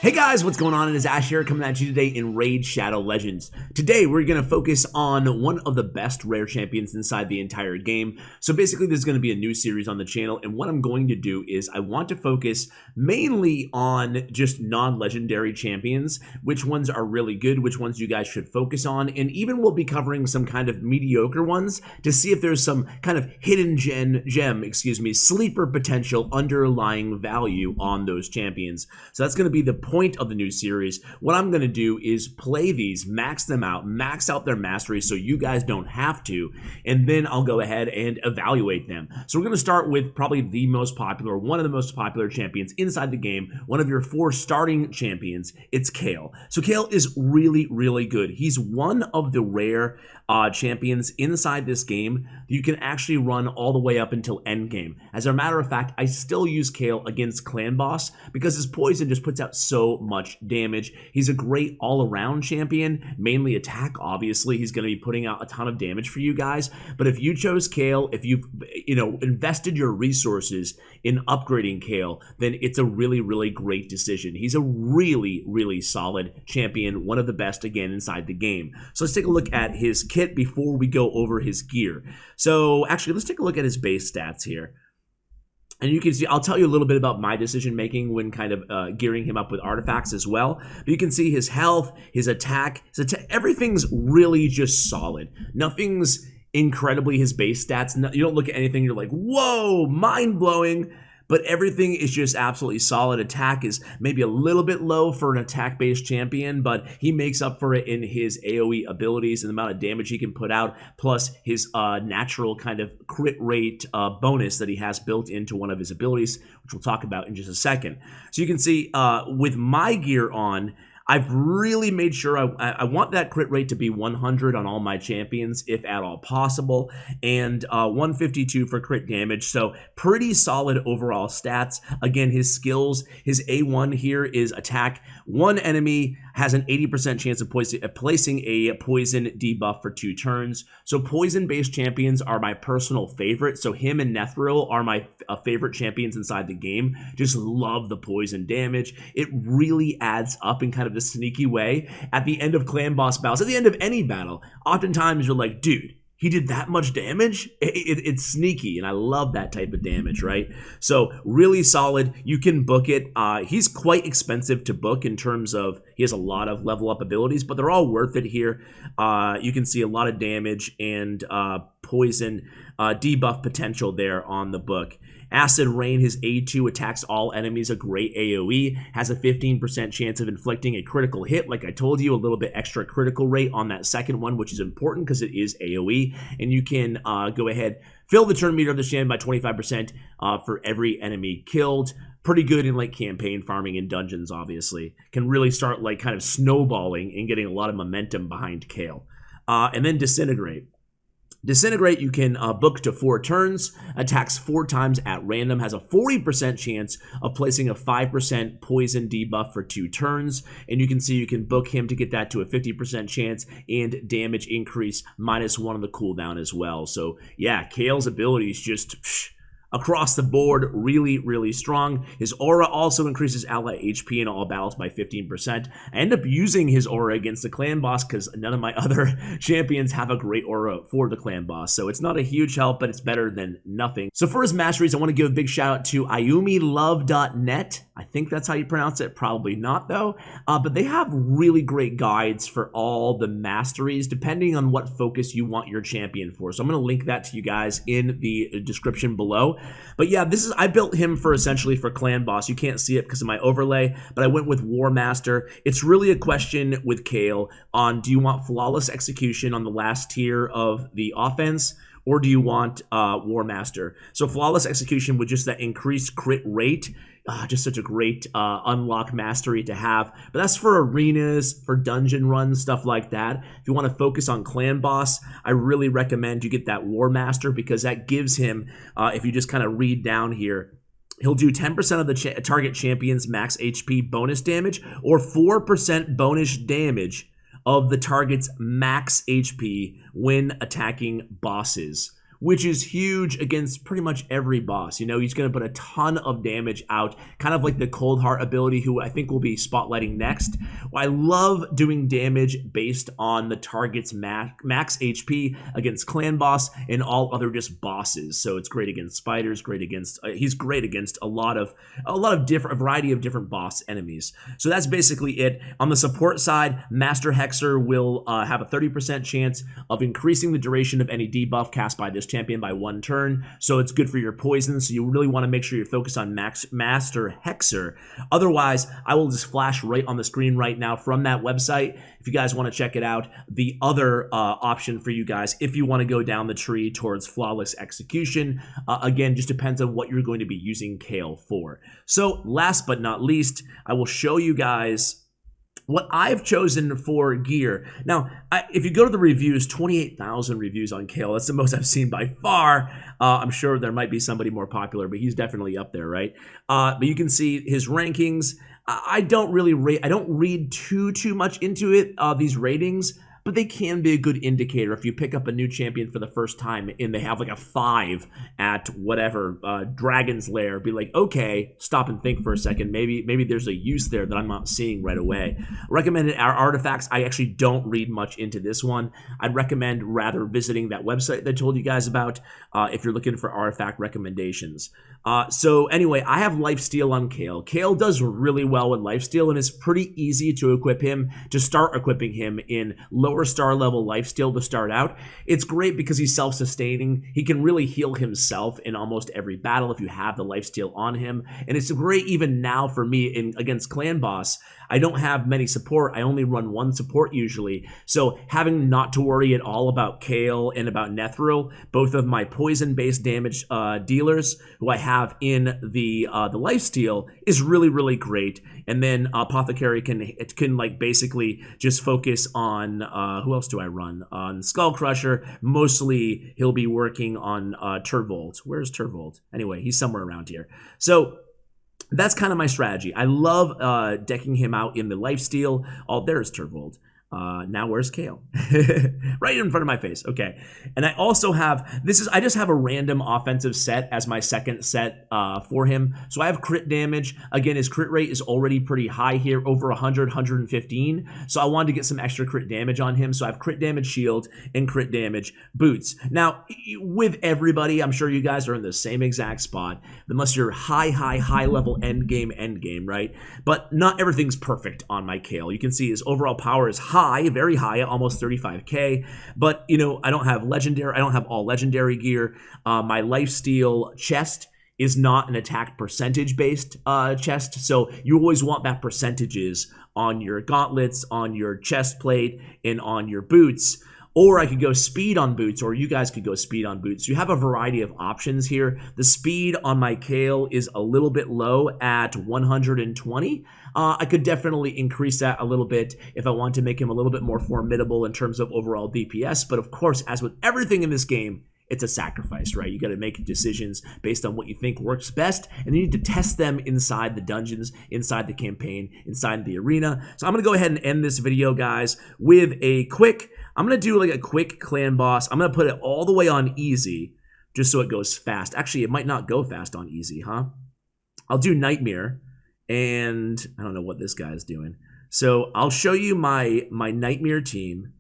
Hey guys, what's going on? It is Ash here coming at you today in Raid Shadow Legends. Today we're going to focus on one of the best rare champions inside the entire game. So basically there's going to be a new series on the channel, and what I'm going to do is I want to focus mainly on just non-legendary champions, which ones are really good, which ones you guys should focus on, and even we'll be covering some kind of mediocre ones to see if there's some kind of hidden sleeper potential underlying value on those champions. So that's going to be the point of the new series. What I'm going to do is play these, max them out, max out their mastery so you guys don't have to, and then I'll go ahead and evaluate them. So we're going to start with probably the most popular, one of the most popular champions inside the game, one of your 4 starting champions. It's Kael. So Kael is really, really good. He's one of the rare champions inside this game you can actually run all the way up until endgame. As a matter of fact, I still use Kael against clan boss because his poison just puts out so much damage. He's a great all-around champion, mainly attack. Obviously, he's going to be putting out a ton of damage for you guys. But if you chose Kael, if you've invested your resources in upgrading Kael, then it's a really, really great decision. He's a really, really solid champion, one of the best again inside the game. So let's take a look at his kit before we go over his gear. So actually, let's take a look at his base stats here. And you can see, I'll tell you a little bit about my decision making when kind of gearing him up with artifacts as well. But you can see his health, his attack, everything's really just solid. Nothing's incredibly his base stats. You don't look at anything, you're like, whoa, mind-blowing. But everything is just absolutely solid. Attack is maybe a little bit low for an attack-based champion, but he makes up for it in his AoE abilities and the amount of damage he can put out, plus his natural kind of crit rate bonus that he has built into one of his abilities, which we'll talk about in just a second. So you can see with my gear on, I've really made sure I want that crit rate to be 100 on all my champions, if at all possible, and 152 for crit damage, so pretty solid overall stats. Again, his skills, his A1 here is attack. One enemy has an 80% chance of placing a poison debuff for 2 turns. So poison-based champions are my personal favorite, so him and Nethril are my favorite champions inside the game. Just love the poison damage. It really adds up in kind of a sneaky way at the end of clan boss battles, at the end of any battle. Oftentimes you're like, dude, he did that much damage? It's sneaky, and I love that type of damage, right? So really solid. You can book it. He's quite expensive to book in terms of he has a lot of level up abilities, but they're all worth it here. You can see a lot of damage and poison debuff potential there on the book. Acid Rain, his A2 attacks all enemies, a great AoE, has a 15% chance of inflicting a critical hit. Like I told you, a little bit extra critical rate on that second one, which is important because it is AoE. And you can go ahead, fill the turn meter of the champion by 25% for every enemy killed. Pretty good in like campaign farming in dungeons, obviously. Can really start like kind of snowballing and getting a lot of momentum behind Kael. And then Disintegrate. Disintegrate, you can book to 4 turns, attacks 4 times at random, has a 40% chance of placing a 5% poison debuff for 2 turns, and you can see you can book him to get that to a 50% chance and damage increase -1 on the cooldown as well. So yeah, Kael's abilities just across the board, really, really strong. His aura also increases ally HP in all battles by 15%. I end up using his aura against the clan boss because none of my other champions have a great aura for the clan boss. So it's not a huge help, but it's better than nothing. So for his masteries, I want to give a big shout out to IumiLove.net. I think that's how you pronounce it. Probably not, though. But they have really great guides for all the masteries, depending on what focus you want your champion for. So I'm going to link that to you guys in the description below. But yeah, I built him for essentially for clan boss. You can't see it because of my overlay, but I went with War Master. It's really a question with Kael on, do you want flawless execution on the last tier of the offense, or do you want War Master? So flawless execution with just that increased crit rate, just such a great unlock mastery to have. But that's for arenas, for dungeon runs, stuff like that. If you want to focus on clan boss, I really recommend you get that War Master because that gives him, if you just kind of read down here, he'll do 10% of the target champion's max HP bonus damage or 4% bonus damage of the target's max HP when attacking bosses, which is huge against pretty much every boss. You know, he's going to put a ton of damage out, kind of like the Cold Heart ability, who I think will be spotlighting next. I love doing damage based on the target's max HP against clan boss and all other just bosses. So it's great against spiders, great against he's great against a variety of different boss enemies. So that's basically it. On the support side, Master Hexer will have a 30% chance of increasing the duration of any debuff cast by this champion by 1 turn, so it's good for your poison, so you really want to make sure you're focused on Master Hexer. Otherwise, I will just flash right on the screen right now from that website, if you guys want to check it out, the other option for you guys, if you want to go down the tree towards Flawless Execution. Again, just depends on what you're going to be using Kael for. So last but not least, I will show you guys what I've chosen for gear. Now, if you go to the reviews, 28,000 reviews on Kael. That's the most I've seen by far. I'm sure there might be somebody more popular, but he's definitely up there, right? But you can see his rankings. I don't read too much into it, these ratings, but they can be a good indicator if you pick up a new champion for the first time and they have like a 5 at whatever, Dragon's Lair. Be like, okay, stop and think for a second. Maybe there's a use there that I'm not seeing right away. Recommended artifacts. I actually don't read much into this one. I'd recommend rather visiting that website that I told you guys about if you're looking for artifact recommendations. So anyway, I have Lifesteal on Kael. Kael does really well with Lifesteal, and it's pretty easy to equip him, to start equipping him in lower star level Lifesteal to start out. It's great because he's self-sustaining. He can really heal himself in almost every battle if you have the Lifesteal on him. And it's great even now for me against Clan Boss. I don't have many support. I only run 1 support usually. So having not to worry at all about Kael and about Nethril, both of my poison-based damage dealers who I have in the Lifesteal, is really, really great. And then Apothecary can like basically just focus on, who else do I run? On Skull Crusher. Mostly he'll be working on Turvold. Where's Turvold? Anyway, he's somewhere around here. So that's kind of my strategy. I love decking him out in the Lifesteal. Oh, there's Turvold. Now where's Kael? Right in front of my face. Okay. And I also have, I just have a random offensive set as my second set for him. So I have crit damage. Again, his crit rate is already pretty high here, over 100, 115. So I wanted to get some extra crit damage on him. So I have crit damage shield and crit damage boots. Now, with everybody, I'm sure you guys are in the same exact spot, unless you're high level end game, right? But not everything's perfect on my Kael. You can see his overall power is high, very high, almost 35k. But you know, I don't have all legendary gear. My Lifesteal chest is not an attack percentage based chest, so you always want that percentages on your gauntlets, on your chest plate, and on your boots. Or I could go speed on boots, or you guys could go speed on boots. You have a variety of options here. The speed on my Kael is a little bit low at 120. I could definitely increase that a little bit if I want to make him a little bit more formidable in terms of overall DPS. But of course, as with everything in this game, it's a sacrifice, right? You got to make decisions based on what you think works best, and you need to test them inside the dungeons, inside the campaign, inside the arena. So I'm going to go ahead and end this video, guys, with I'm going to do like a quick clan boss. I'm going to put it all the way on easy just so it goes fast. Actually, it might not go fast on easy, huh? I'll do Nightmare, and I don't know what this guy is doing. So I'll show you my Nightmare team.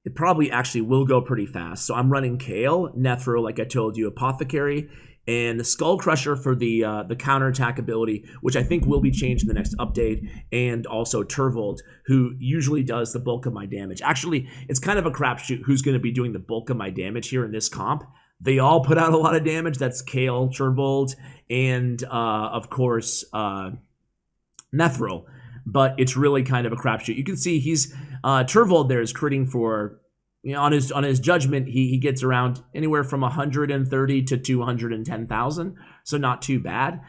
It probably actually will go pretty fast. So I'm running Kael, Nethril, like I told you, Apothecary, and Skull Crusher for the counterattack ability, which I think will be changed in the next update, and also Turvold, who usually does the bulk of my damage. Actually, it's kind of a crapshoot who's going to be doing the bulk of my damage here in this comp. They all put out a lot of damage. That's Kael, Turvold, and of course Nethril. But it's really kind of a crapshoot. You can see he's Turvold there is critting for, you know, on his judgment, he gets around anywhere from 130 to 210,000, so not too bad.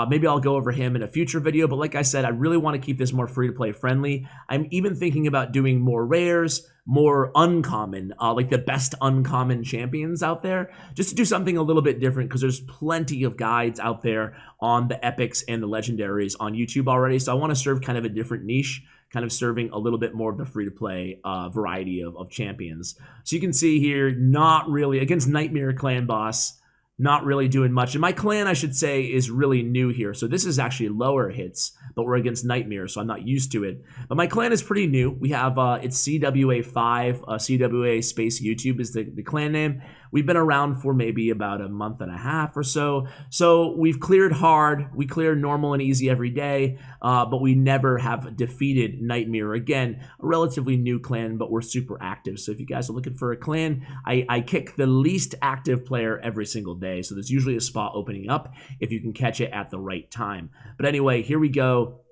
Maybe I'll go over him in a future video, but like I said, I really want to keep this more free-to-play friendly. I'm even thinking about doing more rares, more uncommon, like the best uncommon champions out there, just to do something a little bit different, because there's plenty of guides out there on the epics and the legendaries on YouTube already, so I want to serve kind of a different niche, kind of serving a little bit more of the free-to-play variety of champions. So you can see here, not really, against Nightmare Clan Boss, not really doing much. And my clan, I should say, is really new here. So this is actually lower hits, but we're against Nightmare, so I'm not used to it. But my clan is pretty new. We have, it's CWA5, CWA space YouTube is the clan name. We've been around for maybe about a month and a half or so. So we've cleared hard. We clear normal and easy every day, but we never have defeated Nightmare. Again, a relatively new clan, but we're super active. So if you guys are looking for a clan, I kick the least active player every single day. So there's usually a spot opening up if you can catch it at the right time. But anyway, here we go.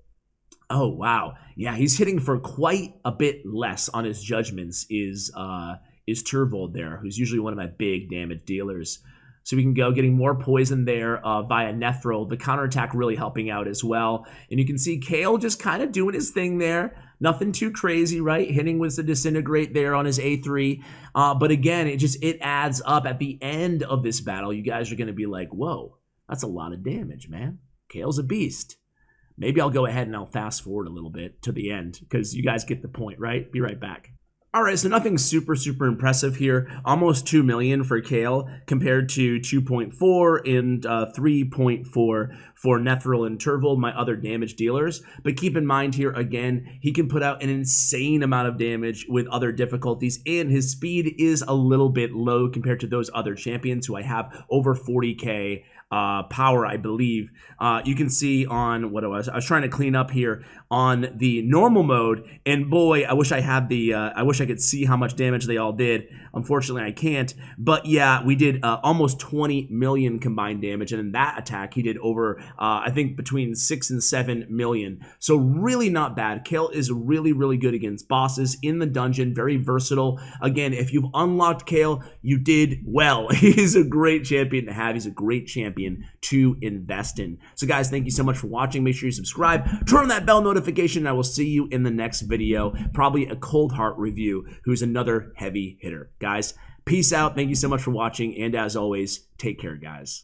Oh, wow. Yeah, he's hitting for quite a bit less on his judgments is Turvold there, who's usually one of my big damage dealers. So we can go getting more poison there via Nethril. The counterattack really helping out as well. And you can see Kael just kind of doing his thing there. Nothing too crazy, right? Hitting with the Disintegrate there on his A3. But again, it adds up at the end of this battle. You guys are going to be like, whoa, that's a lot of damage, man. Kael's a beast. Maybe I'll go ahead and I'll fast forward a little bit to the end because you guys get the point, right? Be right back. All right, so nothing super impressive here. Almost 2 million for Kael compared to 2.4 and 3.4 for Nethril and Turvold, my other damage dealers. But keep in mind here, again, he can put out an insane amount of damage with other difficulties, and his speed is a little bit low compared to those other champions who I have over 40k power, I believe. You can see on what I was trying to clean up here on the normal mode, and boy, I wish I had the I wish I could see how much damage they all did. Unfortunately, I can't. But yeah, we did almost 20 million combined damage, and in that attack, he did over I think between 6 and 7 million. So really not bad. Kael is really good against bosses in the dungeon. Very versatile. Again, if you've unlocked Kael, you did well. He's a great champion to have. He's a great champion to invest in. So guys, thank you so much for watching. Make sure you subscribe, turn on that bell notification, and I will see you in the next video. Probably a Cold Heart review, who's another heavy hitter. Guys, peace out. Thank you so much for watching, and as always, take care, guys.